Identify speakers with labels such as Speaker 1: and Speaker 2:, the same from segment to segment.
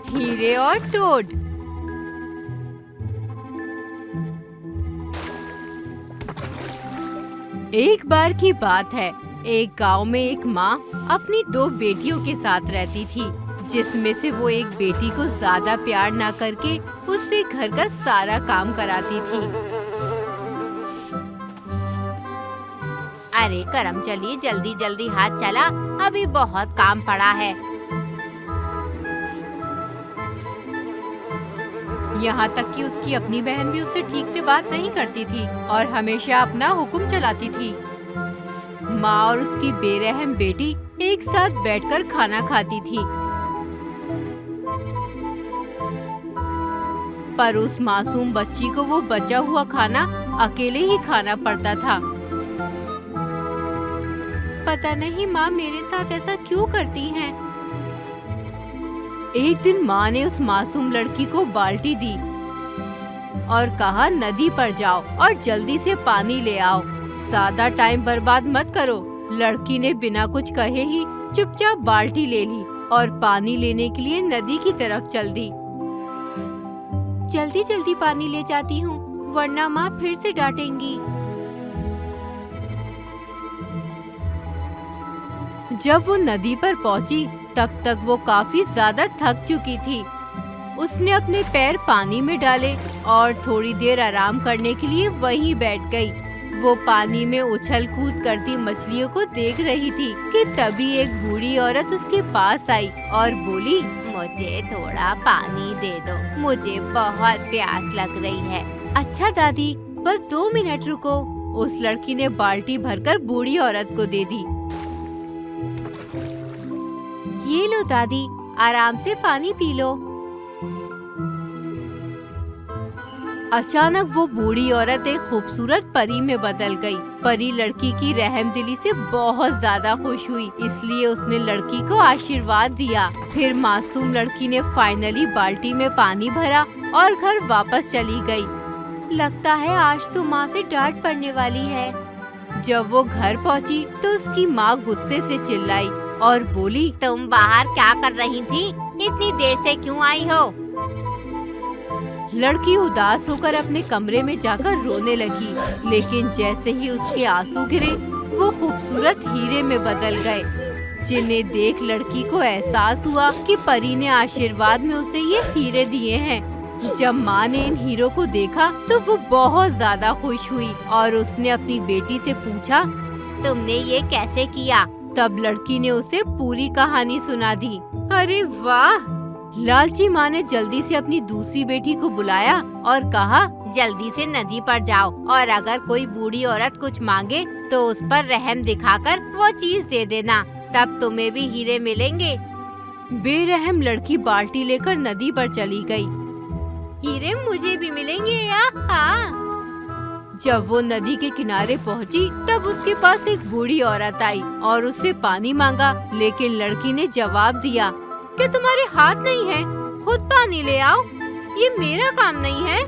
Speaker 1: हीरे और टोड। एक बार की बात है, एक गांव में एक माँ अपनी दो बेटियों के साथ रहती थी, जिसमें से वो एक बेटी को ज्यादा प्यार ना करके उससे घर का सारा काम कराती थी। अरे करम चली, जल्दी जल्दी हाथ चला, अभी बहुत काम पड़ा है। यहाँ तक कि उसकी अपनी बहन भी उससे ठीक से बात नहीं करती थी और हमेशा अपना हुक्म चलाती थी। माँ और उसकी बेरहम बेटी एक साथ बैठकर खाना खाती थी, पर उस मासूम बच्ची को वो बचा हुआ खाना अकेले ही खाना पड़ता था। पता नहीं माँ मेरे साथ ऐसा क्यों करती हैं। एक दिन माँ ने उस मासूम लड़की को बाल्टी दी और कहा नदी पर जाओ और जल्दी से पानी ले आओ, ज्यादा टाइम बर्बाद मत करो। लड़की ने बिना कुछ कहे ही चुपचाप बाल्टी ले ली और पानी लेने के लिए नदी की तरफ चल दी। जल्दी जल्दी पानी ले जाती हूँ, वरना माँ फिर से डांटेंगी। जब वो नदी पर पहुंची, तब तक वो काफी ज्यादा थक चुकी थी। उसने अपने पैर पानी में डाले और थोड़ी देर आराम करने के लिए वहीं बैठ गई। वो पानी में उछल कूद करती मछलियों को देख रही थी कि तभी एक बूढ़ी औरत उसके पास आई और बोली, मुझे थोड़ा पानी दे दो, मुझे बहुत प्यास लग रही है। अच्छा दादी, बस 2 मिनट रुको। उस लड़की ने बाल्टी भरकर बूढ़ी औरत को दे दी। ये लो दादी, आराम से पानी पी लो। अचानक वो बूढ़ी औरत एक खूबसूरत परी में बदल गई। परी लड़की की रहमदिली से बहुत ज्यादा खुश हुई, इसलिए उसने लड़की को आशीर्वाद दिया। फिर मासूम लड़की ने फाइनली बाल्टी में पानी भरा और घर वापस चली गई। लगता है आज तो माँ से डांट पड़ने वाली है। जब वो घर पहुँची तो उसकी माँ गुस्से से चिल्लाई और बोली, तुम बाहर क्या कर रही थी? इतनी देर से क्यों आई हो? लड़की उदास होकर अपने कमरे में जाकर रोने लगी, लेकिन जैसे ही उसके आंसू गिरे, वो खूबसूरत हीरे में बदल गए, जिन्हें देख लड़की को एहसास हुआ कि परी ने आशीर्वाद में उसे ये हीरे दिए हैं। जब माँ ने इन हीरों को देखा तो वो बहुत ज्यादा खुश हुई और उसने अपनी बेटी से पूछा, तुमने ये कैसे किया? तब लड़की ने उसे पूरी कहानी सुना दी। अरे वाह! लालची माँ ने जल्दी से अपनी दूसरी बेटी को बुलाया और कहा, जल्दी से नदी पर जाओ और अगर कोई बूढ़ी औरत कुछ मांगे तो उस पर रहम दिखाकर वो चीज दे देना, तब तुम्हें भी हीरे मिलेंगे। बेरहम लड़की बाल्टी लेकर नदी पर चली गई। हीरे मुझे भी मिलेंगे या? जब वो नदी के किनारे पहुंची, तब उसके पास एक बूढ़ी औरत आई और उससे पानी मांगा, लेकिन लड़की ने जवाब दिया, क्या तुम्हारे हाथ नहीं है? खुद पानी ले आओ, ये मेरा काम नहीं है।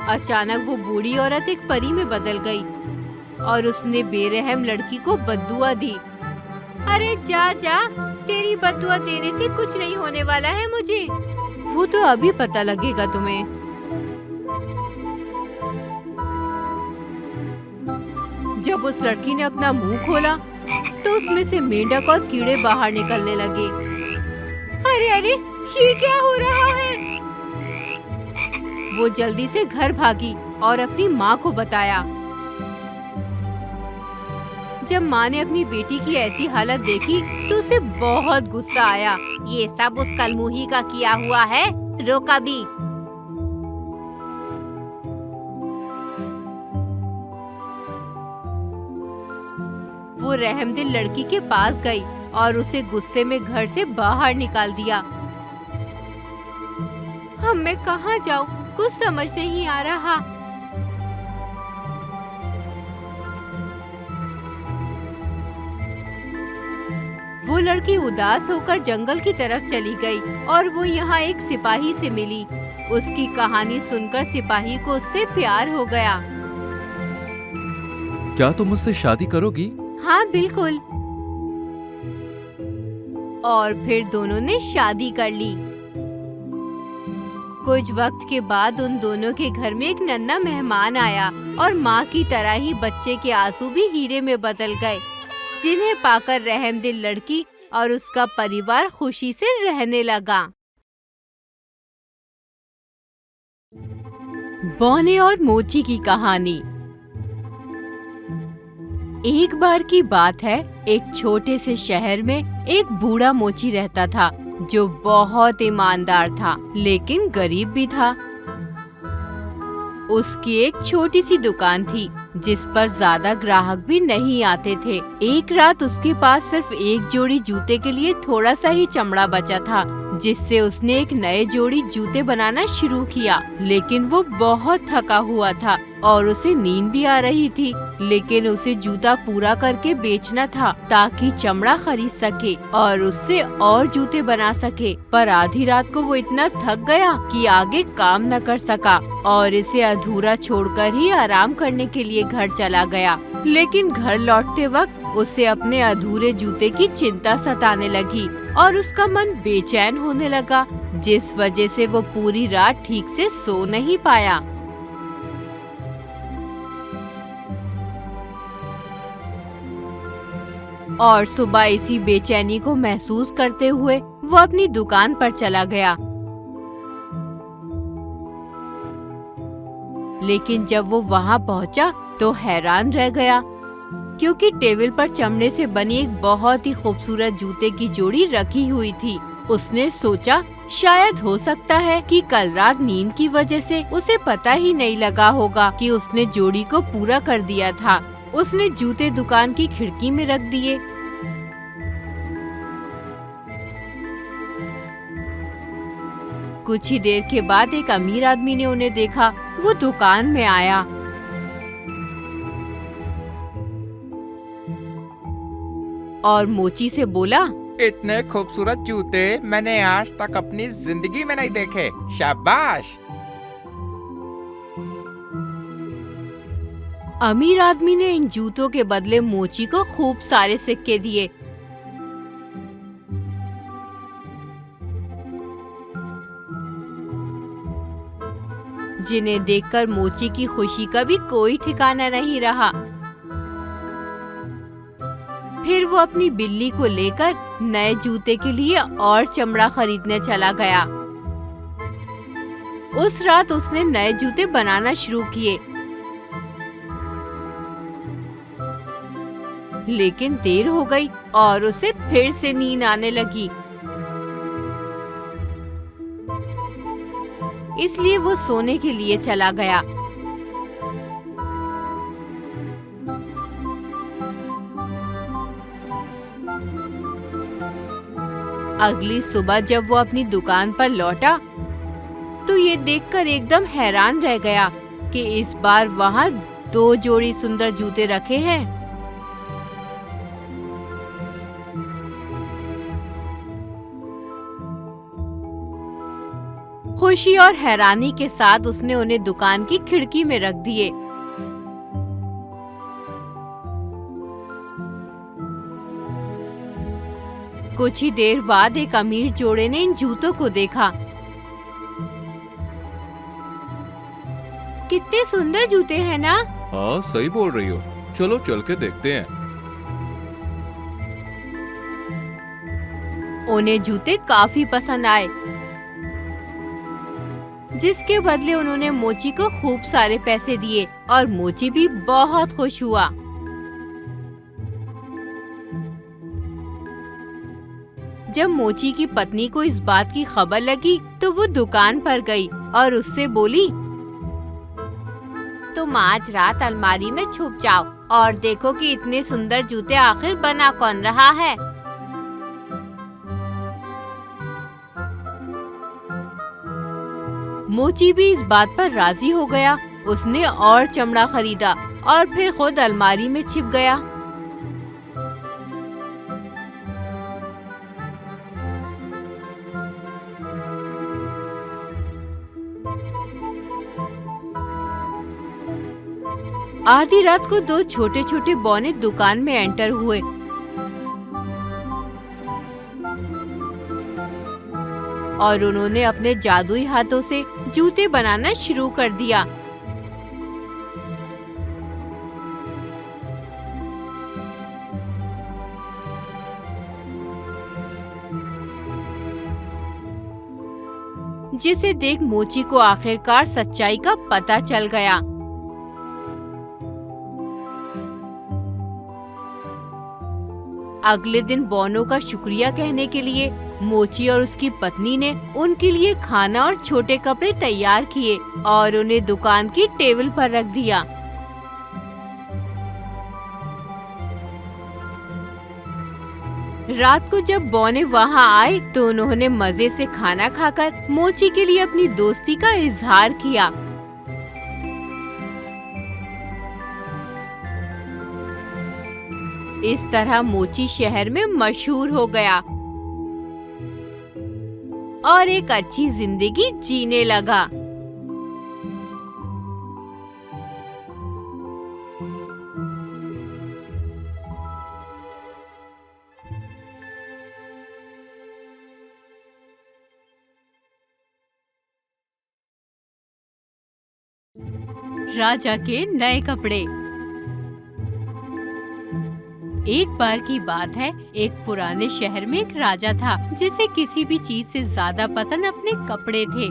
Speaker 1: अचानक वो बूढ़ी औरत एक परी में बदल गई और उसने बेरहम लड़की को बद्दुआ दी। अरे जा जा, तेरी बद्दुआ देने से कुछ नहीं होने वाला है मुझे। वो तो अभी पता लगेगा तुम्हें। जब उस लड़की ने अपना मुंह खोला तो उसमें से मेंढक और कीड़े बाहर निकलने लगे। अरे अरे, ये क्या हो रहा है? वो जल्दी से घर भागी और अपनी माँ को बताया। जब माँ ने अपनी बेटी की ऐसी हालत देखी तो उसे बहुत गुस्सा आया। ये सब उस कलमुही का किया हुआ है, रोक अभी। वो रहमदिल लड़की के पास गई और उसे गुस्से में घर से बाहर निकाल दिया। अब मैं कहाँ जाऊँ, कुछ समझ नहीं आ रहा। वो लड़की उदास होकर जंगल की तरफ चली गई और वो यहाँ एक सिपाही से मिली। उसकी कहानी सुनकर सिपाही को उससे प्यार हो गया।
Speaker 2: क्या तुम मुझसे शादी करोगी?
Speaker 1: हाँ बिल्कुल। और फिर दोनों ने शादी कर ली। कुछ वक्त के बाद उन दोनों के घर में एक नन्हा मेहमान आया और माँ की तरह ही बच्चे के आंसू भी हीरे में बदल गए, जिन्हें पाकर रहमदिल लड़की और उसका परिवार खुशी से रहने लगा। बौने और मोची की कहानी। एक बार की बात है, एक छोटे से शहर में एक बूढ़ा मोची रहता था जो बहुत ईमानदार था लेकिन गरीब भी था। उसकी एक छोटी सी दुकान थी जिस पर ज्यादा ग्राहक भी नहीं आते थे। एक रात उसके पास सिर्फ एक जोड़ी जूते के लिए थोड़ा सा ही चमड़ा बचा था, जिससे उसने एक नए जोड़ी जूते बनाना शुरू किया। लेकिन वो बहुत थका हुआ था और उसे नींद भी आ रही थी, लेकिन उसे जूता पूरा करके बेचना था ताकि चमड़ा खरीद सके और उससे और जूते बना सके। पर आधी रात को वो इतना थक गया कि आगे काम न कर सका और इसे अधूरा छोड़कर ही आराम करने के लिए घर चला गया। लेकिन घर लौटते वक्त उसे अपने अधूरे जूते की चिंता सताने लगी और उसका मन बेचैन होने लगा, जिस वजह से वो पूरी रात ठीक से सो नहीं पाया। और सुबह इसी बेचैनी को महसूस करते हुए वो अपनी दुकान पर चला गया। लेकिन जब वो वहाँ पहुँचा तो हैरान रह गया, क्योंकि टेबल पर चमड़े से बनी एक बहुत ही खूबसूरत जूते की जोड़ी रखी हुई थी। उसने सोचा शायद हो सकता है कि कल रात नींद की वजह से उसे पता ही नहीं लगा होगा कि उसने जोड़ी को पूरा कर दिया था। उसने जूते दुकान की खिड़की में रख दिए। कुछ ही देर के बाद एक अमीर आदमी ने उन्हें देखा। वो दुकान में आया और मोची से बोला,
Speaker 2: इतने खूबसूरत जूते मैंने आज तक अपनी जिंदगी में नहीं देखे। शाबाश।
Speaker 1: अमीर आदमी ने इन जूतों के बदले मोची को खूब सारे सिक्के दिए। जिन्हें देखकर मोची की खुशी का भी कोई ठिकाना नहीं रहा। फिर वो अपनी बिल्ली को लेकर नए जूते के लिए और चमड़ा खरीदने चला गया। उस रात उसने नए जूते बनाना शुरू किए, लेकिन देर हो गई और उसे फिर से नींद आने लगी। इसलिए वो सोने के लिए चला गया। अगली सुबह जब वो अपनी दुकान पर लौटा तो ये देखकर एकदम हैरान रह गया कि इस बार वहाँ 2 जोड़ी सुंदर जूते रखे हैं। खुशी और हैरानी के साथ उसने उन्हें दुकान की खिड़की में रख दिए। कुछ ही देर बाद एक अमीर जोड़े ने इन जूतों को देखा। कितने सुंदर जूते हैं ना?
Speaker 3: हाँ, सही बोल रही हो। चलो चल के देखते हैं।
Speaker 1: उन्हें जूते काफी पसंद आए, जिसके बदले उन्होंने मोची को खूब सारे पैसे दिए और मोची भी बहुत खुश हुआ। जब मोची की पत्नी को इस बात की खबर लगी तो वो दुकान पर गई और उससे बोली, तुम आज रात अलमारी में छुप जाओ और देखो कि इतने सुंदर जूते आखिर बना कौन रहा है। मोची भी इस बात पर राजी हो गया। उसने और चमड़ा खरीदा और फिर खुद अलमारी में छिप गया। आधी रात को 2 छोटे छोटे बौने दुकान में एंटर हुए। और उन्होंने अपने जादुई हाथों से जूते बनाना शुरू कर दिया। जिसे देख मोची को आखिरकार सच्चाई का पता चल गया। अगले दिन बोनो का शुक्रिया कहने के लिए मोची और उसकी पत्नी ने उनके लिए खाना और छोटे कपड़े तैयार किए और उन्हें दुकान की टेबल पर रख दिया। रात को जब बोने वहाँ आए तो उन्होंने मजे से खाना खाकर मोची के लिए अपनी दोस्ती का इजहार किया। इस तरह मोची शहर में मशहूर हो गया और एक अच्छी जिंदगी जीने लगा। राजा के नए कपड़े। एक बार की बात है, एक पुराने शहर में एक राजा था जिसे किसी भी चीज से ज्यादा पसंद अपने कपड़े थे।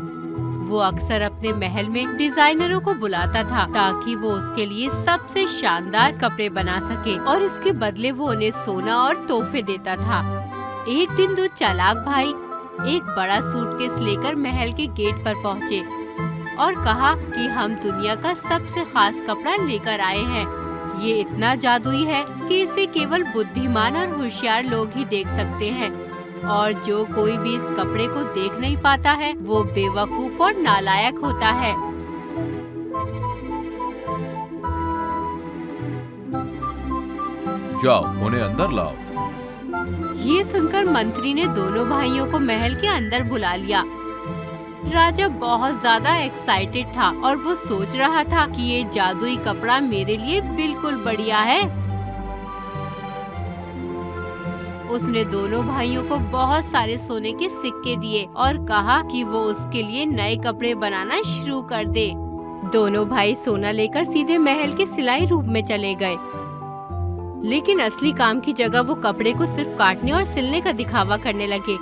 Speaker 1: वो अक्सर अपने महल में डिजाइनरों को बुलाता था ताकि वो उसके लिए सबसे शानदार कपड़े बना सके और इसके बदले वो उन्हें सोना और तोहफे देता था। एक दिन दो चालाक भाई एक बड़ा सूटकेस लेकर महल के गेट पर पहुँचे और कहा कि हम दुनिया का सबसे खास कपड़ा लेकर आए हैं। ये इतना जादुई है कि इसे केवल बुद्धिमान और होशियार लोग ही देख सकते हैं और जो कोई भी इस कपड़े को देख नहीं पाता है वो बेवकूफ और नालायक होता है।
Speaker 3: जाओ, उन्हें अंदर लाओ।
Speaker 1: ये सुनकर मंत्री ने दोनों भाइयों को महल के अंदर बुला लिया। राजा बहुत ज्यादा एक्साइटेड था और वो सोच रहा था कि ये जादुई कपड़ा मेरे लिए बिल्कुल बढ़िया है। उसने दोनों भाइयों को बहुत सारे सोने के सिक्के दिए और कहा कि वो उसके लिए नए कपड़े बनाना शुरू कर दे। दोनों भाई सोना लेकर सीधे महल के सिलाई रूम में चले गए, लेकिन असली काम की जगह वो कपड़े को सिर्फ काटने और सिलने का दिखावा करने लगे।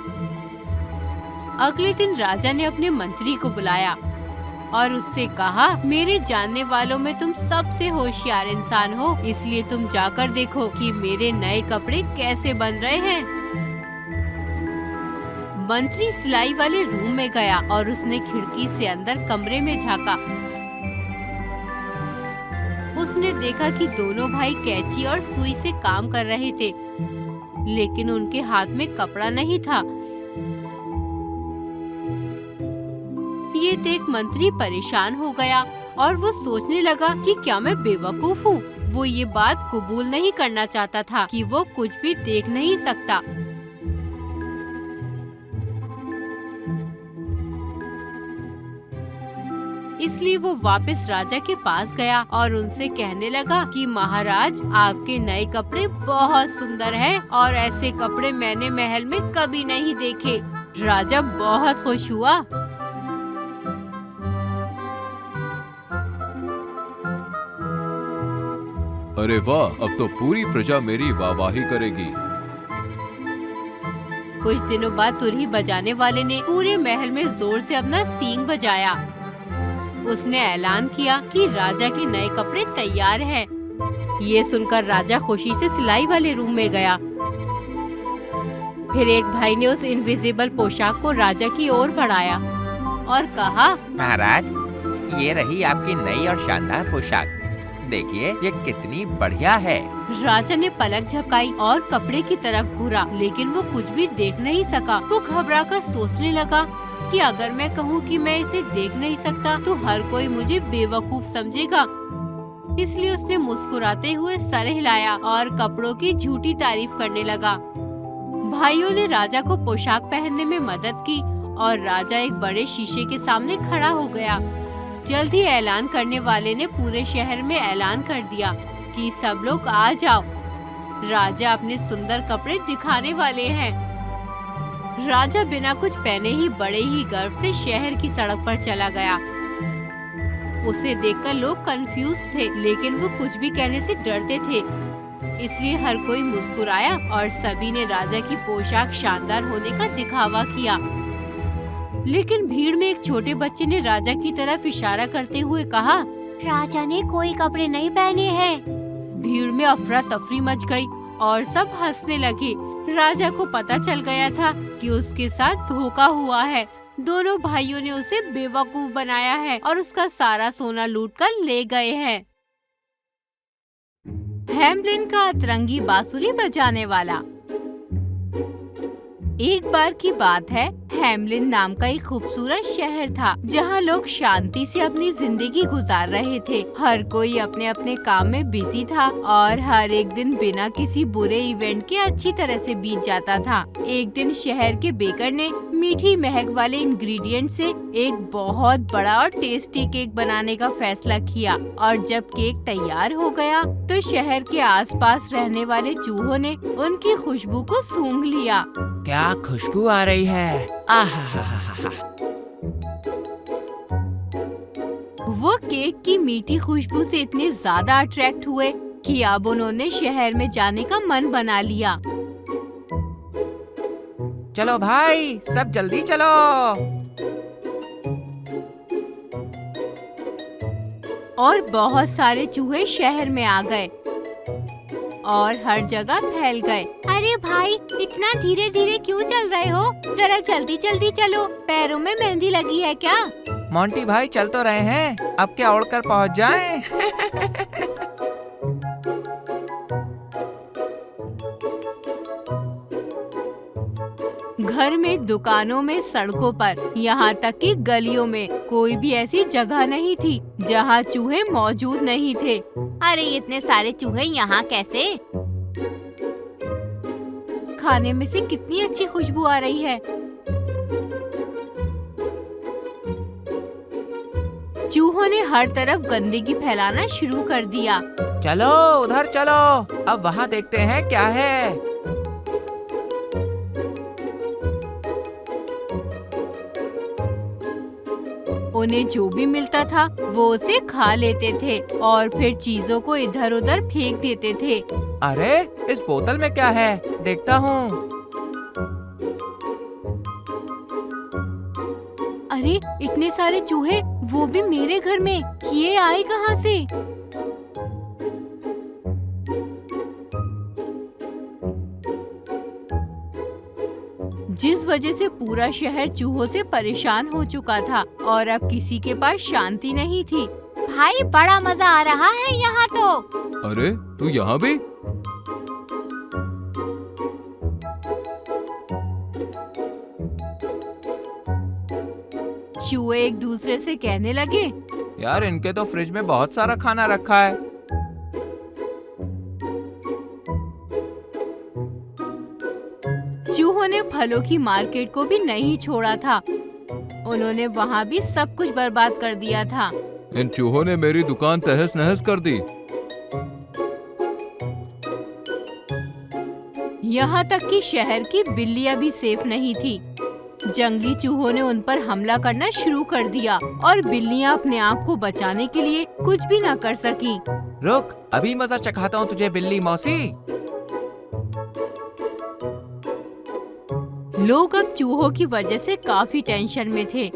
Speaker 1: अगले दिन राजा ने अपने मंत्री को बुलाया और उससे कहा, मेरे जानने वालों में तुम सबसे होशियार इंसान हो, इसलिए तुम जाकर देखो कि मेरे नए कपड़े कैसे बन रहे हैं। मंत्री सिलाई वाले रूम में गया और उसने खिड़की से अंदर कमरे में झांका। उसने देखा कि दोनों भाई कैंची और सुई से काम कर रहे थे, लेकिन उनके हाथ में कपड़ा नहीं था। ये देख मंत्री परेशान हो गया और वो सोचने लगा कि क्या मैं बेवकूफ हूँ। वो ये बात कबूल नहीं करना चाहता था कि वो कुछ भी देख नहीं सकता। इसलिए वो वापस राजा के पास गया और उनसे कहने लगा कि महाराज, आपके नए कपड़े बहुत सुंदर हैं और ऐसे कपड़े मैंने महल में कभी नहीं देखे। राजा बहुत खुश हुआ।
Speaker 3: अरे वाह, अब तो पूरी प्रजा मेरी वाहवाही करेगी।
Speaker 1: कुछ दिनों बाद तुरही बजाने वाले ने पूरे महल में जोर से अपना सींग बजाया। उसने ऐलान किया कि राजा के नए कपड़े तैयार हैं। ये सुनकर राजा खुशी से सिलाई वाले रूम में गया। फिर एक भाई ने उस इनविजिबल पोशाक को राजा की ओर बढ़ाया और कहा,
Speaker 2: महाराज, ये रही आपकी नई और शानदार पोशाक। देखिए ये कितनी बढ़िया है।
Speaker 1: राजा ने पलक झपकाई और कपड़े की तरफ घूरा, लेकिन वो कुछ भी देख नहीं सका। वो घबराकर सोचने लगा कि अगर मैं कहूँ कि मैं इसे देख नहीं सकता तो हर कोई मुझे बेवकूफ समझेगा। इसलिए उसने मुस्कुराते हुए सर हिलाया और कपड़ों की झूठी तारीफ करने लगा। भाइयों ने राजा को पोशाक पहनने में मदद की और राजा एक बड़े शीशे के सामने खड़ा हो गया। जल्द ही ऐलान करने वाले ने पूरे शहर में ऐलान कर दिया कि सब लोग आ जाओ, राजा अपने सुंदर कपड़े दिखाने वाले हैं। राजा बिना कुछ पहने ही बड़े ही गर्व से शहर की सड़क पर चला गया। उसे देखकर लोग कंफ्यूज थे, लेकिन वो कुछ भी कहने से डरते थे, इसलिए हर कोई मुस्कुराया और सभी ने राजा की पोशाक शानदार होने का दिखावा किया। लेकिन भीड़ में एक छोटे बच्चे ने राजा की तरफ इशारा करते हुए कहा, राजा ने कोई कपड़े नहीं पहने हैं। भीड़ में अफरा तफरी मच गई और सब हंसने लगे। राजा को पता चल गया था कि उसके साथ धोखा हुआ है। दोनों भाइयों ने उसे बेवकूफ बनाया है और उसका सारा सोना लूटकर ले गए हैं। हैम्लिन का अतरंगी बांसुरी बजाने वाला। एक बार की बात है, हैम्लिन नाम का एक खूबसूरत शहर था जहाँ लोग शांति से अपनी जिंदगी गुजार रहे थे। हर कोई अपने अपने काम में बिजी था और हर एक दिन बिना किसी बुरे इवेंट के अच्छी तरह से बीत जाता था। एक दिन शहर के बेकर ने मीठी महक वाले इंग्रेडिएंट से एक बहुत बड़ा और टेस्टी केक बनाने का फैसला किया और जब केक तैयार हो गया तो शहर के आसपास रहने वाले चूहों ने उनकी खुशबू को सूंघ लिया।
Speaker 2: क्या खुशबू आ रही है। आहा।
Speaker 1: वो केक की मीठी खुशबू से इतने ज्यादा अट्रैक्ट हुए कि अब उन्होंने शहर में जाने का मन बना लिया।
Speaker 2: चलो भाई, सब जल्दी चलो।
Speaker 1: और बहुत सारे चूहे शहर में आ गए और हर जगह फैल गए। अरे भाई, इतना धीरे धीरे क्यों चल रहे हो? जरा जल्दी जल्दी चलो, पैरों में मेहंदी लगी है क्या?
Speaker 2: मोंटी भाई चल तो रहे हैं, अब क्या उड़कर पहुंच जाएं?
Speaker 1: घर में, दुकानों में, सड़कों पर, यहाँ तक कि गलियों में कोई भी ऐसी जगह नहीं थी जहाँ चूहे मौजूद नहीं थे। अरे इतने सारे चूहे यहाँ कैसे? खाने में से कितनी अच्छी खुशबू आ रही है। चूहों ने हर तरफ गंदगी फैलाना शुरू कर दिया।
Speaker 2: चलो उधर चलो, अब वहाँ देखते हैं क्या है।
Speaker 1: उन्हें जो भी मिलता था वो उसे खा लेते थे और फिर चीजों को इधर उधर फेंक देते थे।
Speaker 2: अरे इस बोतल में क्या है, देखता हूँ।
Speaker 1: अरे इतने सारे चूहे, वो भी मेरे घर में, ये आए कहाँ से? जिस वजह से पूरा शहर चूहों से परेशान हो चुका था और अब किसी के पास शांति नहीं थी। भाई बड़ा मजा आ रहा है यहाँ तो।
Speaker 3: अरे तू यहाँ भी?
Speaker 1: चूहे एक दूसरे से कहने लगे,
Speaker 2: यार इनके तो फ्रिज में बहुत सारा खाना रखा है।
Speaker 1: चूहों ने फलों की मार्केट को भी नहीं छोड़ा था। उन्होंने वहाँ भी सब कुछ बर्बाद कर दिया था।
Speaker 3: इन चूहों ने मेरी दुकान तहस नहस कर दी।
Speaker 1: यहाँ तक कि शहर की बिल्लियाँ भी सेफ नहीं थी। जंगली चूहों ने उन पर हमला करना शुरू कर दिया और बिल्लियाँ अपने आप को बचाने के लिए कुछ भी न कर सकी।
Speaker 2: रुक, अभी मजा चखाता हूँ तुझे बिल्ली मौसी।
Speaker 1: लोग अब चूहों की वजह से काफी टेंशन में थे।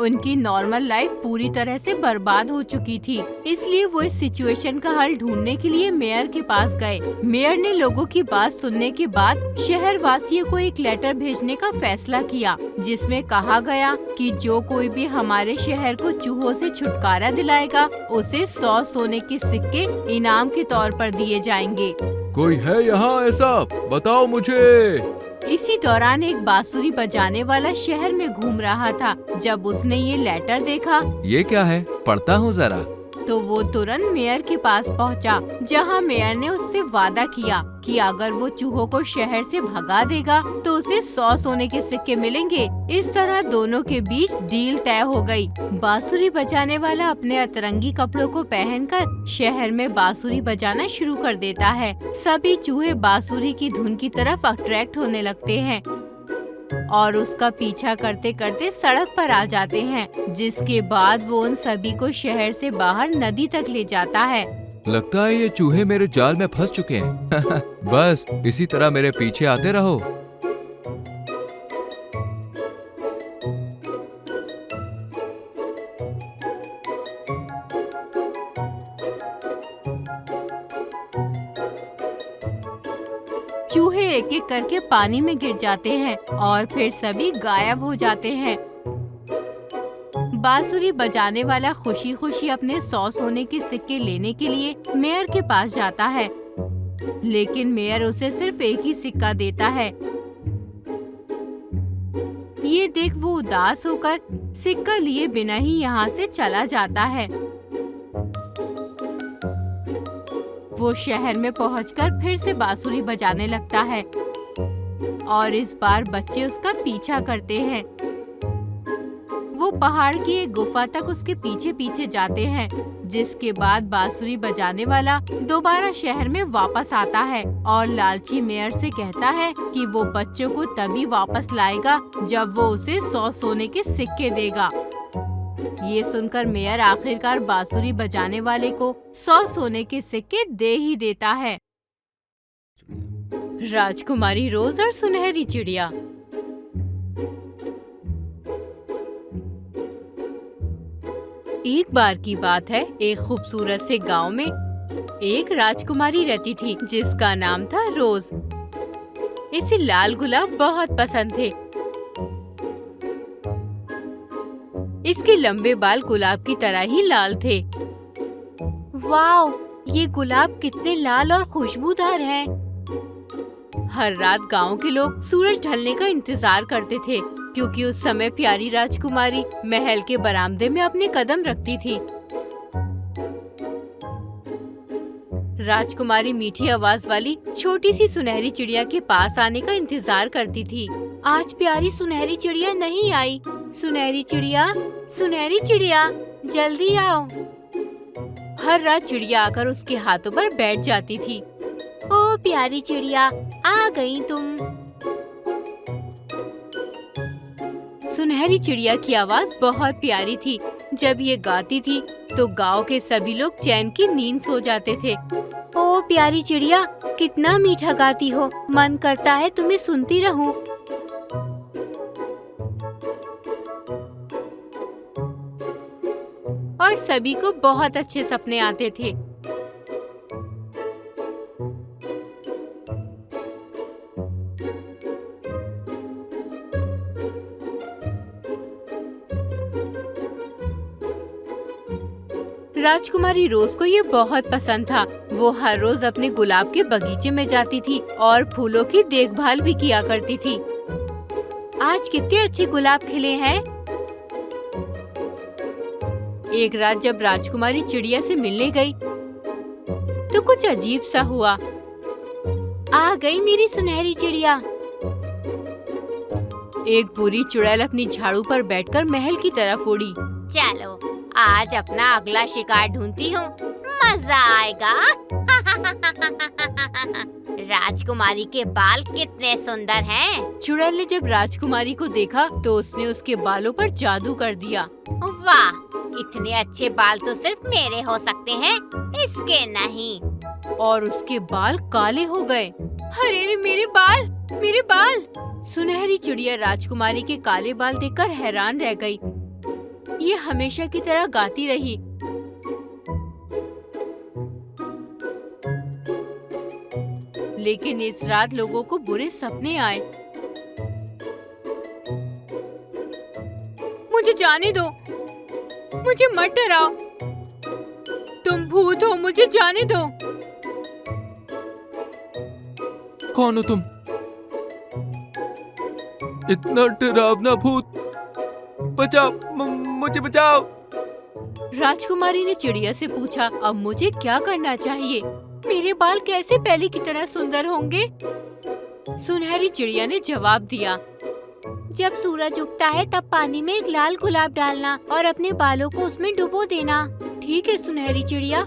Speaker 1: उनकी नॉर्मल लाइफ पूरी तरह से बर्बाद हो चुकी थी, इसलिए वो इस सिचुएशन का हल ढूंढने के लिए मेयर के पास गए। मेयर ने लोगों की बात सुनने के बाद शहर वासियों को एक लेटर भेजने का फैसला किया, जिसमें कहा गया कि जो कोई भी हमारे शहर को चूहों से छुटकारा दिलाएगा उसे 100 सोने के सिक्के इनाम के तौर पर दिए जाएंगे।
Speaker 3: कोई है यहाँ ऐसा? बताओ मुझे।
Speaker 1: इसी दौरान एक बांसुरी बजाने वाला शहर में घूम रहा था। जब उसने ये लेटर देखा,
Speaker 3: ये क्या है? पढ़ता हूँ जरा।
Speaker 1: तो वो तुरंत मेयर के पास पहुंचा, जहां मेयर ने उससे वादा किया कि अगर वो चूहों को शहर से भगा देगा तो उसे 100 सोने के सिक्के मिलेंगे। इस तरह दोनों के बीच डील तय हो गई। बांसुरी बजाने वाला अपने अतरंगी कपड़ों को पहनकर शहर में बांसुरी बजाना शुरू कर देता है। सभी चूहे बांसुरी की धुन की तरफ अट्रैक्ट होने लगते हैं और उसका पीछा करते करते सड़क पर आ जाते हैं, जिसके बाद वो उन सभी को शहर से बाहर नदी तक ले जाता है।
Speaker 3: लगता है ये चूहे मेरे जाल में फंस चुके हैं। बस इसी तरह मेरे पीछे आते रहो।
Speaker 1: चूहे एक एक करके पानी में गिर जाते हैं और फिर सभी गायब हो जाते हैं। बांसुरी बजाने वाला खुशी खुशी अपने 100 सोने के सिक्के लेने के लिए मेयर के पास जाता है, लेकिन मेयर उसे सिर्फ एक ही सिक्का देता है। ये देख वो उदास होकर सिक्का लिए बिना ही यहाँ से चला जाता है। वो शहर में पहुंचकर फिर से बांसुरी बजाने लगता है और इस बार बच्चे उसका पीछा करते हैं। वो पहाड़ की एक गुफा तक उसके पीछे पीछे जाते हैं, जिसके बाद बांसुरी बजाने वाला दोबारा शहर में वापस आता है और लालची मेयर से कहता है कि वो बच्चों को तभी वापस लाएगा जब वो उसे 100 सोने के सिक्के देगा। ये सुनकर मेयर आखिरकार बांसुरी बजाने वाले को 100 सोने के सिक्के दे ही देता है। राजकुमारी रोज और सुनहरी चिड़िया। एक बार की बात है, एक खूबसूरत से गांव में एक राजकुमारी रहती थी जिसका नाम था रोज। इसे लाल गुलाब बहुत पसंद थे। इसके लंबे बाल गुलाब की तरह ही लाल थे। वाव, ये गुलाब कितने लाल और खुशबूदार हैं। हर रात गांव के लोग सूरज ढलने का इंतजार करते थे, क्योंकि उस समय प्यारी राजकुमारी महल के बरामदे में अपने कदम रखती थी। राजकुमारी मीठी आवाज वाली छोटी सी सुनहरी चिड़िया के पास आने का इंतजार करती थी। आज प्यारी सुनहरी चिड़िया नहीं आई। सुनहरी चिड़िया जल्दी आओ। हर रात चिड़िया आकर उसके हाथों पर बैठ जाती थी। ओ प्यारी चिड़िया, आ गई तुम। सुनहरी चिड़िया की आवाज बहुत प्यारी थी। जब ये गाती थी तो गांव के सभी लोग चैन की नींद सो जाते थे। ओ प्यारी चिड़िया, कितना मीठा गाती हो, मन करता है तुम्हें सुनती रहूं। और सभी को बहुत अच्छे सपने आते थे। राजकुमारी रोज को ये बहुत पसंद था। वो हर रोज अपने गुलाब के बगीचे में जाती थी और फूलों की देखभाल भी किया करती थी। आज कितने अच्छे गुलाब खिले हैं। एक रात जब राजकुमारी चिड़िया से मिलने गई तो कुछ अजीब सा हुआ। आ गई मेरी सुनहरी चिड़िया। एक बुरी चुड़ैल अपनी झाड़ू पर बैठकर महल की तरफ उड़ी।
Speaker 4: चलो आज अपना अगला शिकार ढूंढती हूँ, मजा आएगा। राजकुमारी के बाल कितने सुंदर हैं।
Speaker 1: चुड़ैल ने जब राजकुमारी को देखा तो उसने उसके बालों पर जादू कर दिया।
Speaker 4: वाह, इतने अच्छे बाल तो सिर्फ मेरे हो सकते हैं, इसके नहीं।
Speaker 1: और उसके बाल काले हो गए। अरे मेरे बाल, मेरे बाल। सुनहरी चिड़िया राजकुमारी के काले बाल देखकर हैरान रह गई। ये हमेशा की तरह गाती रही। लेकिन इस रात लोगों को बुरे सपने आए। मुझे जाने दो, मुझे मत डराओ, तुम भूत हो, मुझे जाने दो।
Speaker 3: कौन हो तुम? इतना डरावना भूत, बचाओ, मुझे बचाओ।
Speaker 1: राजकुमारी ने चिड़िया से पूछा, अब मुझे क्या करना चाहिए? मेरे बाल कैसे पहले की तरह सुंदर होंगे? सुनहरी चिड़िया ने जवाब दिया, जब सूरज उगता है तब पानी में एक लाल गुलाब डालना और अपने बालों को उसमें डुबो देना। ठीक है सुनहरी चिड़िया।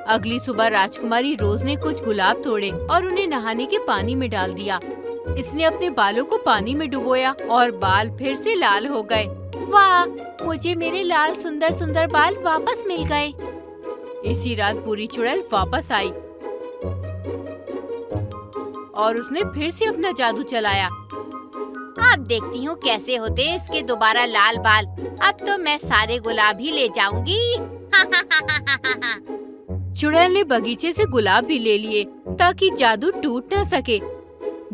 Speaker 1: अगली सुबह राजकुमारी रोज ने कुछ गुलाब तोड़े और उन्हें नहाने के पानी में डाल दिया। इसने अपने बालों को पानी में डुबोया और बाल फिर से लाल हो गए। वाह, मुझे मेरे लाल सुंदर सुंदर बाल वापस मिल गए। इसी रात पूरी चुड़ैल वापस आई और उसने फिर से अपना जादू चलाया।
Speaker 4: अब देखती हूँ कैसे होते हैं इसके दोबारा लाल बाल। अब तो मैं सारे गुलाब ही ले जाऊंगी।
Speaker 1: चुड़ैल ने बगीचे से गुलाब भी ले लिए ताकि जादू टूट न सके,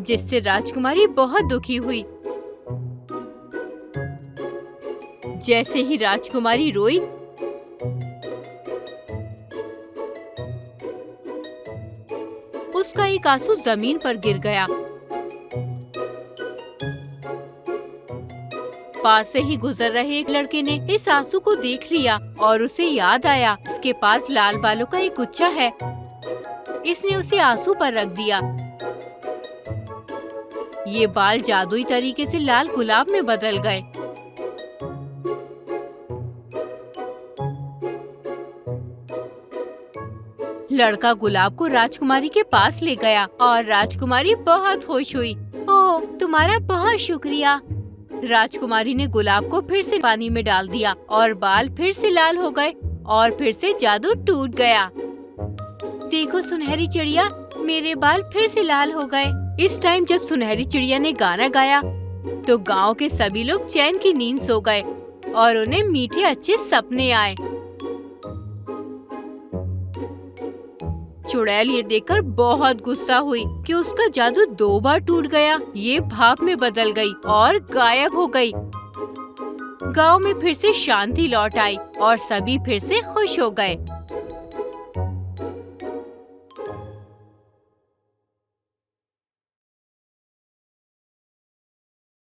Speaker 1: जिससे राजकुमारी बहुत दुखी हुई। जैसे ही राजकुमारी रोई, उसका एक आंसू जमीन पर गिर गया। पास से ही गुजर रहे एक लड़के ने इस आंसू को देख लिया और उसे याद आया इसके पास लाल बालों का एक गुच्छा है। इसने उसे आंसू पर रख दिया। ये बाल जादुई तरीके से लाल गुलाब में बदल गए। लड़का गुलाब को राजकुमारी के पास ले गया और राजकुमारी बहुत खुश हुई। ओह, तुम्हारा बहुत शुक्रिया। राजकुमारी ने गुलाब को फिर से पानी में डाल दिया और बाल फिर से लाल हो गए और फिर से जादू टूट गया। देखो सुनहरी चिड़िया, मेरे बाल फिर से लाल हो गए। इस टाइम जब सुनहरी चिड़िया ने गाना गाया तो गांव के सभी लोग चैन की नींद सो गए और उन्हें मीठे अच्छे सपने आए। चुड़ैल ये देखकर बहुत गुस्सा हुई कि उसका जादू 2 बार टूट गया। ये भाप में बदल गई और गायब हो गई। गांव में फिर से शांति लौट आई और सभी फिर से खुश हो गए।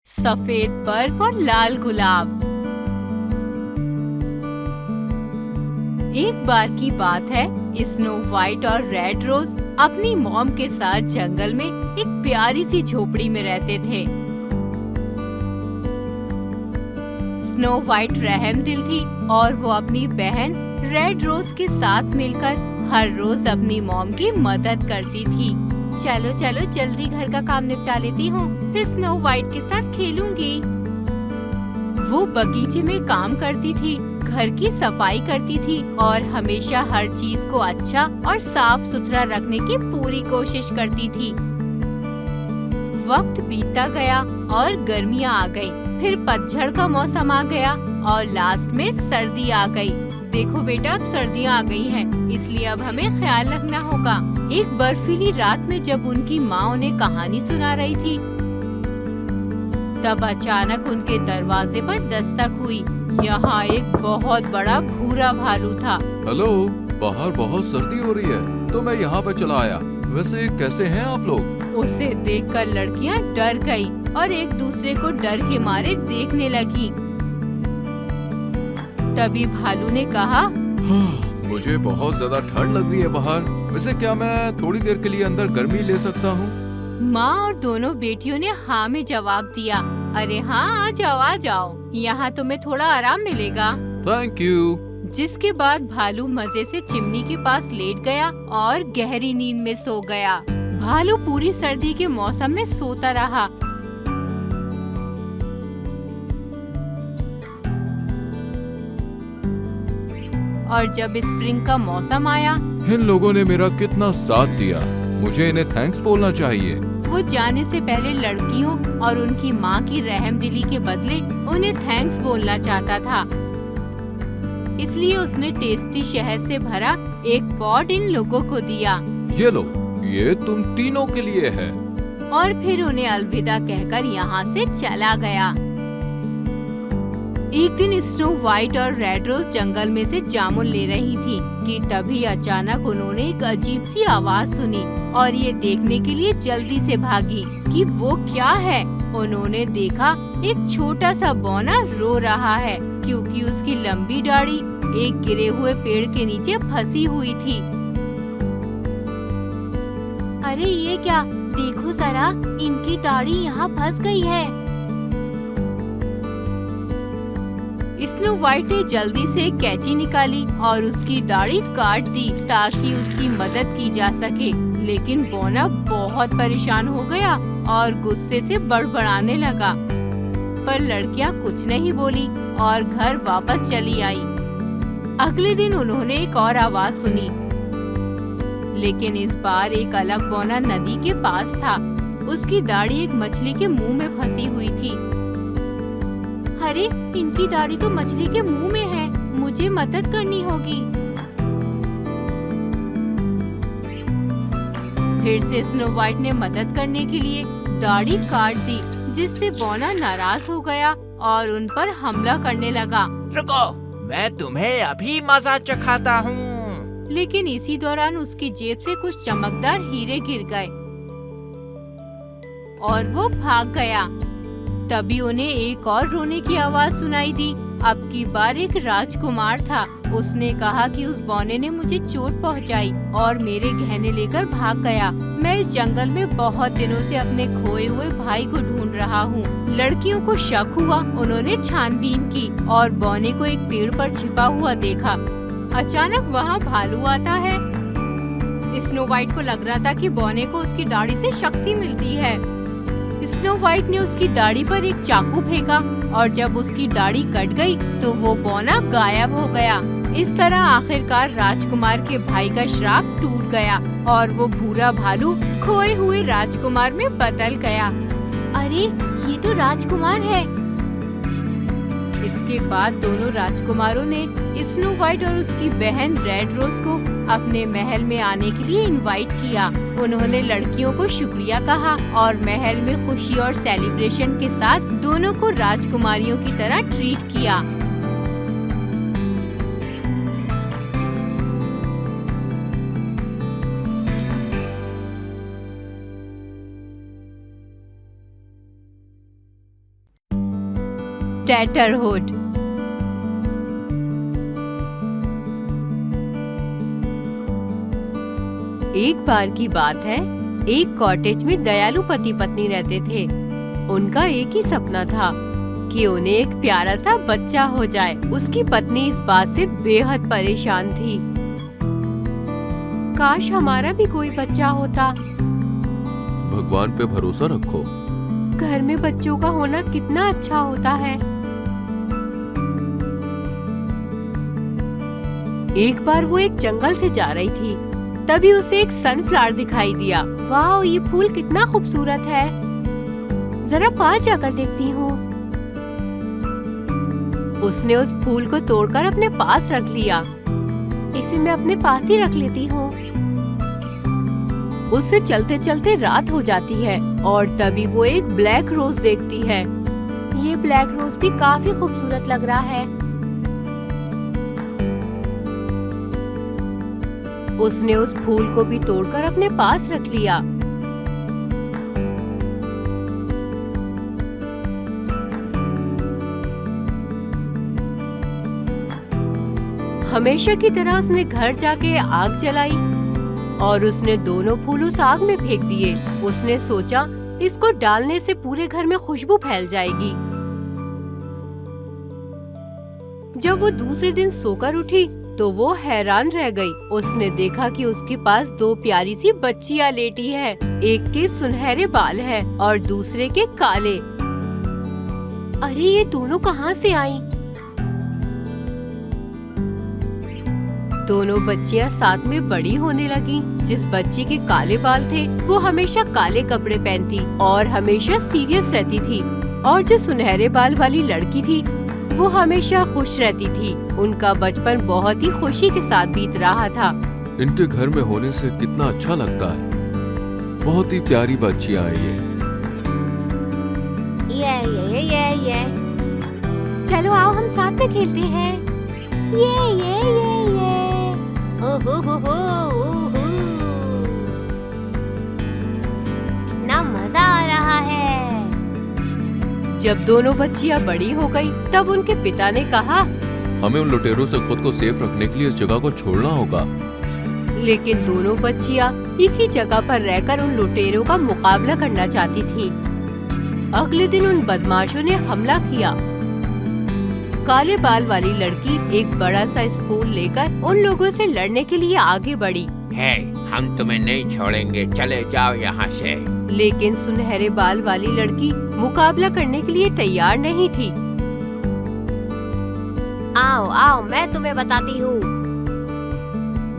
Speaker 1: सफेद बर्फ और लाल गुलाब। एक बार की बात है, स्नो वाइट और रेड रोज अपनी मॉम के साथ जंगल में एक प्यारी सी झोपड़ी में रहते थे। स्नो वाइट रहमदिल थी और वो अपनी बहन रेड रोज के साथ मिलकर हर रोज अपनी मॉम की मदद करती थी। चलो चलो जल्दी घर का काम निपटा लेती हूँ, फिर स्नो वाइट के साथ खेलूंगी। वो बगीचे में काम करती थी, घर की सफाई करती थी और हमेशा हर चीज को अच्छा और साफ सुथरा रखने की पूरी कोशिश करती थी। वक्त बीतता गया और गर्मियाँ आ गई, फिर पतझड़ का मौसम आ गया और लास्ट में सर्दी आ गई। देखो बेटा, अब सर्दियाँ आ गई हैं, इसलिए अब हमें ख्याल रखना होगा। एक बर्फीली रात में जब उनकी माँ उन्हें कहानी सुना रही थी, तब अचानक उनके दरवाजे पर दस्तक हुई। यहाँ एक बहुत बड़ा भूरा भालू था।
Speaker 3: हेलो, बाहर बहुत सर्दी हो रही है तो मैं यहाँ पे चला आया। वैसे कैसे हैं आप लोग?
Speaker 1: उसे देखकर लड़कियाँ डर गई और एक दूसरे को डर के मारे देखने लगी। तभी भालू ने कहा,
Speaker 3: मुझे बहुत ज्यादा ठंड लग रही है बाहर। वैसे क्या मैं थोड़ी देर के लिए अंदर गर्मी ले सकता हूँ?
Speaker 1: माँ और दोनों बेटियों ने हाँ में जवाब दिया। अरे हाँ, आ जाओ, यहाँ तुम्हें थोड़ा आराम मिलेगा।
Speaker 3: Thank you.
Speaker 1: जिसके बाद भालू मजे से चिमनी के पास लेट गया और गहरी नींद में सो गया। भालू पूरी सर्दी के मौसम में सोता रहा। और जब स्प्रिंग का मौसम आया,
Speaker 3: इन लोगों ने मेरा कितना साथ दिया, मुझे इन्हें थैंक्स बोलना चाहिए।
Speaker 1: वो जाने से पहले लड़कियों और उनकी माँ की रहमदिली के बदले उन्हें थैंक्स बोलना चाहता था। इसलिए उसने टेस्टी शहद से भरा एक पॉट इन लोगों को दिया।
Speaker 3: ये लो, ये तुम तीनों के लिए है।
Speaker 1: और फिर उन्हें अलविदा कहकर यहाँ से चला गया। एक दिन स्नो व्हाइट और रेड रोज जंगल में से जामुन ले रही थी कि तभी अचानक उन्होंने एक अजीब सी आवाज सुनी और ये देखने के लिए जल्दी से भागी कि वो क्या है। उन्होंने देखा एक छोटा सा बौना रो रहा है क्योंकि उसकी लंबी दाढ़ी एक गिरे हुए पेड़ के नीचे फंसी हुई थी। अरे ये क्या, देखो जरा, इनकी दाढ़ी यहाँ फंस गई है। स्नो व्हाइट ने जल्दी से एक कैंची निकाली और उसकी दाढ़ी काट दी ताकि उसकी मदद की जा सके। लेकिन बौना बहुत परेशान हो गया और गुस्से से बड़बड़ाने लगा। पर लड़कियां कुछ नहीं बोली और घर वापस चली आई। अगले दिन उन्होंने एक और आवाज सुनी, लेकिन इस बार एक अलग बौना नदी के पास था। उसकी दाढ़ी एक मछली के मुंह में फंसी हुई थी। अरे, इनकी दाढ़ी तो मछली के मुंह में है, मुझे मदद करनी होगी। फिर से स्नो व्हाइट ने मदद करने के लिए दाढ़ी काट दी, जिससे बौना नाराज हो गया और उन पर हमला करने लगा।
Speaker 2: रुको, मैं तुम्हें अभी मजा चखाता हूँ।
Speaker 1: लेकिन इसी दौरान उसकी जेब से कुछ चमकदार हीरे गिर गए और वो भाग गया। तभी उन्हें एक और रोने की आवाज सुनाई दी। अब की बार एक राजकुमार था। उसने कहा कि उस बौने ने मुझे चोट पहुंचाई और मेरे गहने लेकर भाग गया। मैं इस जंगल में बहुत दिनों से अपने खोए हुए भाई को ढूंढ रहा हूँ। लड़कियों को शक हुआ। उन्होंने छानबीन की और बौने को एक पेड़ पर छिपा हुआ देखा। अचानक वहाँ भालू आता है। स्नो व्हाइट को लग रहा था कि बौने को उसकी दाढ़ी से शक्ति मिलती है। स्नो व्हाइट ने उसकी दाढ़ी पर एक चाकू फेंका और जब उसकी दाढ़ी कट गई तो वो बौना गायब हो गया। इस तरह आखिरकार राजकुमार के भाई का श्राप टूट गया और वो भूरा भालू खोए हुए राजकुमार में बदल गया। अरे, ये तो राजकुमार है। इसके बाद दोनों राजकुमारों ने स्नो व्हाइट और उसकी बहन रेड रोज को अपने महल में आने के लिए इनवाइट किया। उन्होंने लड़कियों को शुक्रिया कहा और महल में खुशी और सेलिब्रेशन के साथ दोनों को राजकुमारियों की तरह ट्रीट किया। टैटरहुड। एक बार की बात है, एक कॉटेज में दयालु पति पत्नी रहते थे। उनका एक ही सपना था कि उन्हें एक प्यारा सा बच्चा हो जाए। उसकी पत्नी इस बात से बेहद परेशान थी। काश हमारा भी कोई बच्चा होता।
Speaker 3: भगवान पे भरोसा रखो।
Speaker 1: घर में बच्चों का होना कितना अच्छा होता है। एक बार वो एक जंगल से जा रही थी, तभी उसे एक सनफ्लावर दिखाई दिया। वाह, ये फूल कितना खूबसूरत है, जरा पास जाकर देखती हूँ। उसने उस फूल को तोड़कर अपने पास रख लिया। इसे मैं अपने पास ही रख लेती हूँ। उससे चलते चलते रात हो जाती है और तभी वो एक ब्लैक रोज देखती है। ये ब्लैक रोज भी काफी खूबसूरत लग रहा है। उसने उस फूल को भी तोड़कर अपने पास रख लिया। हमेशा की तरह उसने घर जाके आग जलाई और उसने दोनों फूल उस आग में फेंक दिए। उसने सोचा इसको डालने से पूरे घर में खुशबू फैल जाएगी। जब वो दूसरे दिन सोकर उठी तो वो हैरान रह गई। उसने देखा कि उसके पास दो प्यारी सी बच्चियां लेटी है। एक के सुनहरे बाल है और दूसरे के काले। अरे, ये दोनों कहाँ से आई? दोनों बच्चियां साथ में बड़ी होने लगी। जिस बच्ची के काले बाल थे वो हमेशा काले कपड़े पहनती और हमेशा सीरियस रहती थी, और जो सुनहरे बाल वाली लड़की थी वो हमेशा खुश रहती थी। उनका बचपन बहुत ही खुशी के साथ बीत रहा था।
Speaker 3: इनके घर में होने से कितना अच्छा लगता है। बहुत ही प्यारी बच्चियां हैं ये।
Speaker 1: चलो आओ हम साथ में खेलते हैं। ये।
Speaker 4: ओहो कितना मजा आ रहा है।
Speaker 1: जब दोनों बच्चियां बड़ी हो गई तब उनके पिता ने कहा,
Speaker 3: हमें उन लुटेरों से खुद को सेफ रखने के लिए इस जगह को छोड़ना होगा।
Speaker 1: लेकिन दोनों बच्चियां इसी जगह पर रहकर उन लुटेरों का मुकाबला करना चाहती थीं। अगले दिन उन बदमाशों ने हमला किया। काले बाल वाली लड़की एक बड़ा सा स्पून लेकर उन लोगों से लड़ने के लिए आगे बढ़ी।
Speaker 2: है, हम तुम्हें नहीं छोड़ेंगे, चले जाओ यहाँ से।
Speaker 1: लेकिन सुनहरे बाल वाली लड़की मुकाबला करने के लिए तैयार नहीं थी।
Speaker 4: आओ आओ मैं तुम्हें बताती हूँ।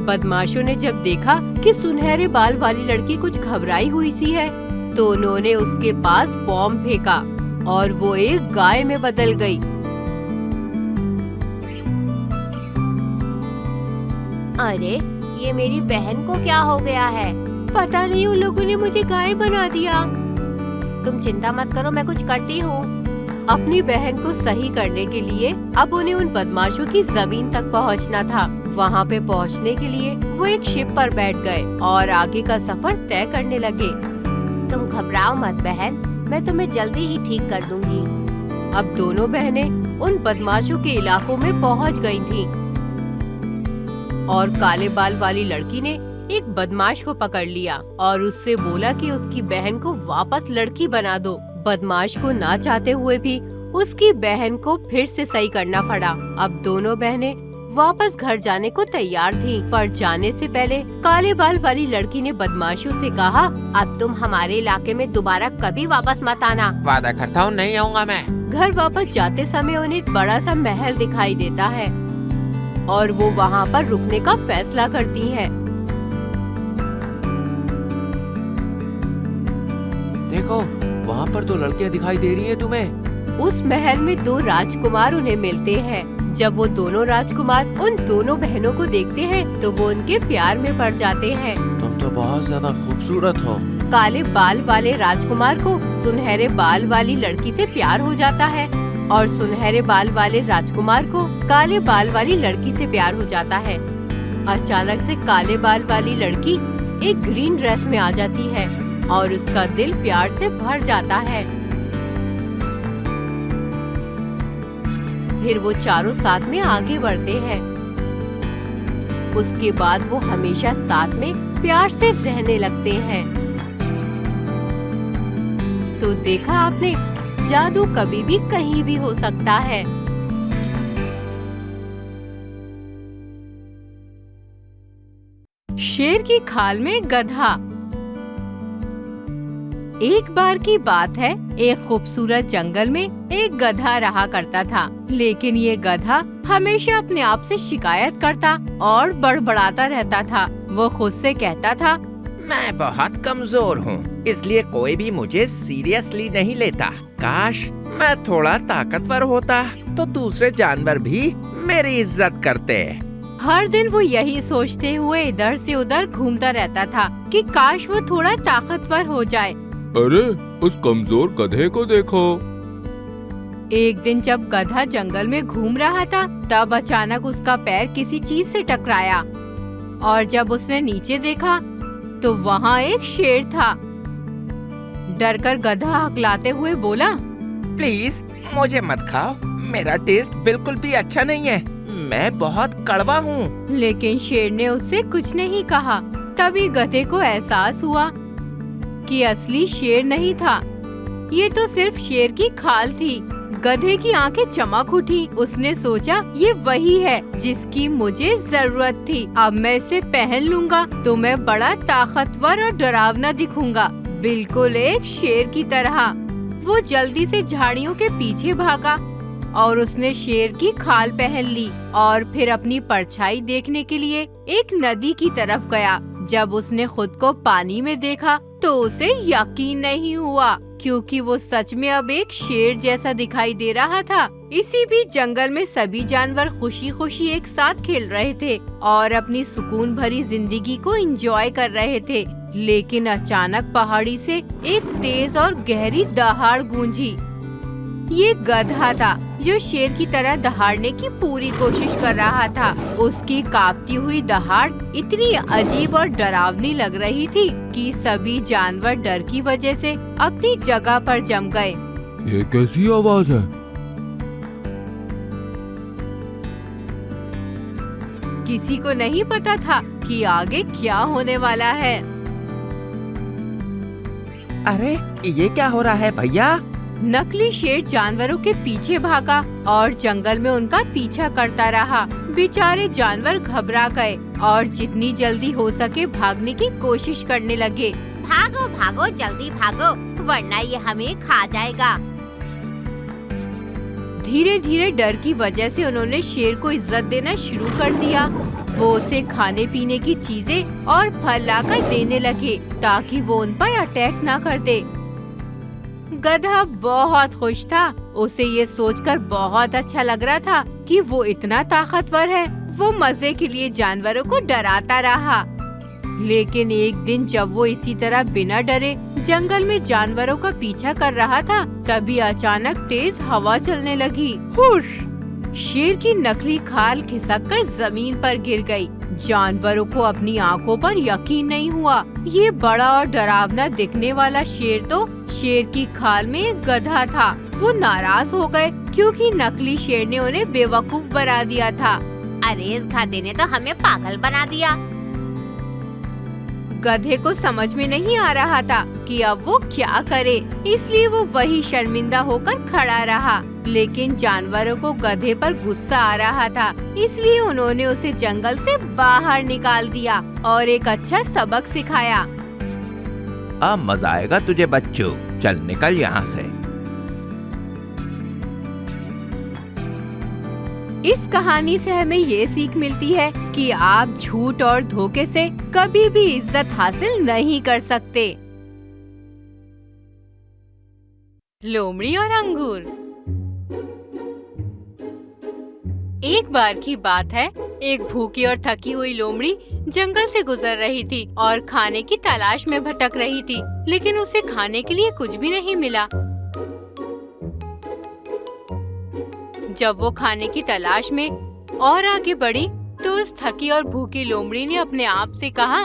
Speaker 1: बदमाशों ने जब देखा कि सुनहरे बाल वाली लड़की कुछ घबराई हुई सी है, तो उन्होंने उसके पास बॉम्ब फेंका और वो एक गाय में बदल गई।
Speaker 4: अरे ये मेरी बहन को क्या हो गया है?
Speaker 1: पता नहीं उन लोगों ने मुझे गाय बना दिया।
Speaker 4: तुम चिंता मत करो, मैं कुछ करती हूँ।
Speaker 1: अपनी बहन को सही करने के लिए अब उन्हें उन बदमाशों की जमीन तक पहुँचना था। वहाँ पे पहुँचने के लिए वो एक शिप पर बैठ गए और आगे का सफर तय करने लगे।
Speaker 4: तुम घबराओ मत बहन, मैं तुम्हें जल्दी ही ठीक कर दूंगी।
Speaker 1: अब दोनों बहनें उन बदमाशों के इलाकों में पहुँच गई थीं। और काले बाल वाली लड़की ने एक बदमाश को पकड़ लिया और उससे बोला कि उसकी बहन को वापस लड़की बना दो। बदमाश को ना चाहते हुए भी उसकी बहन को फिर से सही करना पड़ा। अब दोनों बहनें वापस घर जाने को तैयार थीं, पर जाने से पहले काले बाल वाली लड़की ने बदमाशों से कहा,
Speaker 4: अब तुम हमारे इलाके में दोबारा कभी वापस मत आना।
Speaker 2: वादा करता हूँ नहीं आऊँगा मैं।
Speaker 1: घर वापस जाते समय उन्हें एक बड़ा सा महल दिखाई देता है और वो वहाँ पर रुकने का फैसला करती हैं।
Speaker 3: देखो, वहाँ पर तो लड़कियाँ दिखाई दे रही है तुम्हें।
Speaker 1: उस महल में दो राजकुमार उन्हें मिलते हैं। जब वो दोनों राजकुमार उन दोनों बहनों को देखते हैं तो वो उनके प्यार में पड़ जाते हैं।
Speaker 3: तुम तो बहुत ज्यादा खूबसूरत हो।
Speaker 1: काले बाल वाले राजकुमार को सुनहरे बाल वाली लड़की से प्यार हो जाता है और सुनहरे बाल वाले राजकुमार को काले बाल वाली लड़की से प्यार हो जाता है। अचानक से काले बाल वाली लड़की एक ग्रीन ड्रेस में आ जाती है और उसका दिल प्यार से भर जाता है। फिर वो चारों साथ में आगे बढ़ते हैं। उसके बाद वो हमेशा साथ में प्यार से रहने लगते हैं। तो देखा आपने, जादू कभी भी कहीं भी हो सकता है। शेर की खाल में गधा। एक बार की बात है, एक खूबसूरत जंगल में एक गधा रहा करता था। लेकिन ये गधा हमेशा अपने आप से शिकायत करता और बड़बड़ाता रहता था। वो खुद से कहता था,
Speaker 2: मैं बहुत कमजोर हूँ, इसलिए कोई भी मुझे सीरियसली नहीं लेता। काश मैं थोड़ा ताकतवर होता तो दूसरे जानवर भी मेरी इज्जत करते।
Speaker 1: हर दिन वो यही सोचते हुए इधर से उधर घूमता रहता था कि काश वो थोड़ा ताकतवर हो जाए।
Speaker 3: अरे उस कमजोर गधे को देखो।
Speaker 1: एक दिन जब गधा जंगल में घूम रहा था तब अचानक उसका पैर किसी चीज से टकराया और जब उसने नीचे देखा तो वहाँ एक शेर था। डरकर गधा हकलाते हुए बोला,
Speaker 2: प्लीज मुझे मत खाओ, मेरा टेस्ट बिल्कुल भी अच्छा नहीं है, मैं बहुत कड़वा हूँ।
Speaker 1: लेकिन शेर ने उससे कुछ नहीं कहा। तभी गधे को एहसास हुआ कि असली शेर नहीं था, ये तो सिर्फ शेर की खाल थी। गधे की आंखें चमक उठी। उसने सोचा, ये वही है जिसकी मुझे जरूरत थी। अब मैं इसे पहन लूंगा तो मैं बड़ा ताकतवर और डरावना दिखूंगा, बिल्कुल एक शेर की तरह। वो जल्दी से झाड़ियों के पीछे भागा और उसने शेर की खाल पहन ली और फिर अपनी परछाई देखने के लिए एक नदी की तरफ गया। जब उसने खुद को पानी में देखा तो उसे यकीन नहीं हुआ, क्योंकि वो सच में अब एक शेर जैसा दिखाई दे रहा था। इसी बीच जंगल में सभी जानवर खुशी खुशी एक साथ खेल रहे थे और अपनी सुकून भरी जिंदगी को एंजॉय कर रहे थे। लेकिन अचानक पहाड़ी से एक तेज और गहरी दहाड़ गूंजी। ये गधा था जो शेर की तरह दहाड़ने की पूरी कोशिश कर रहा था। उसकी कांपती हुई दहाड़ इतनी अजीब और डरावनी लग रही थी कि सभी जानवर डर की वजह से अपनी जगह पर जम गए।
Speaker 3: ये कैसी आवाज है?
Speaker 1: किसी को नहीं पता था कि आगे क्या होने वाला है।
Speaker 2: अरे ये क्या हो रहा है भैया?
Speaker 1: नकली शेर जानवरों के पीछे भागा और जंगल में उनका पीछा करता रहा। बेचारे जानवर घबरा गए और जितनी जल्दी हो सके भागने की कोशिश करने लगे।
Speaker 4: भागो भागो जल्दी भागो, वरना ये हमें खा जाएगा।
Speaker 1: धीरे धीरे डर की वजह से उन्होंने शेर को इज्जत देना शुरू कर दिया। वो उसे खाने पीने की चीजें और फल लाकर देने लगे ताकि वो उन पर अटैक ना कर दे। गधा बहुत खुश था। उसे ये सोचकर बहुत अच्छा लग रहा था कि वो इतना ताकतवर है। वो मजे के लिए जानवरों को डराता रहा। लेकिन एक दिन जब वो इसी तरह बिना डरे जंगल में जानवरों का पीछा कर रहा था, तभी अचानक तेज हवा चलने लगी। हुश! शेर की नकली खाल खिसककर जमीन पर गिर गई। जानवरों को अपनी आंखों पर यकीन नहीं हुआ। ये बड़ा और डरावना दिखने वाला शेर तो शेर की खाल में एक गधा था। वो नाराज हो गए क्योंकि नकली शेर ने उन्हें बेवकूफ बना दिया था।
Speaker 4: अरे इस गधे ने तो हमें पागल बना दिया।
Speaker 1: गधे को समझ में नहीं आ रहा था कि अब वो क्या करे, इसलिए वो वही शर्मिंदा होकर खड़ा रहा। लेकिन जानवरों को गधे पर गुस्सा आ रहा था, इसलिए उन्होंने उसे जंगल से बाहर निकाल दिया और एक अच्छा सबक सिखाया।
Speaker 2: अब मजा आएगा तुझे बच्चों, चल निकल यहाँ से।
Speaker 1: इस कहानी से हमें ये सीख मिलती है कि आप झूठ और धोखे से कभी भी इज्जत हासिल नहीं कर सकते। लोमड़ी और अंगूर। एक बार की बात है, एक भूखी और थकी हुई लोमड़ी जंगल से गुजर रही थी और खाने की तलाश में भटक रही थी, लेकिन उसे खाने के लिए कुछ भी नहीं मिला। जब वो खाने की तलाश में और आगे बढ़ी तो उस थकी और भूखी लोमड़ी ने अपने आप से कहा,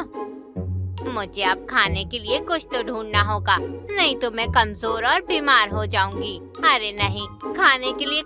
Speaker 4: मुझे अब खाने के लिए कुछ तो ढूंढना होगा, नहीं तो मैं कमजोर और बीमार हो जाऊंगी। अरे नहीं, खाने के लिए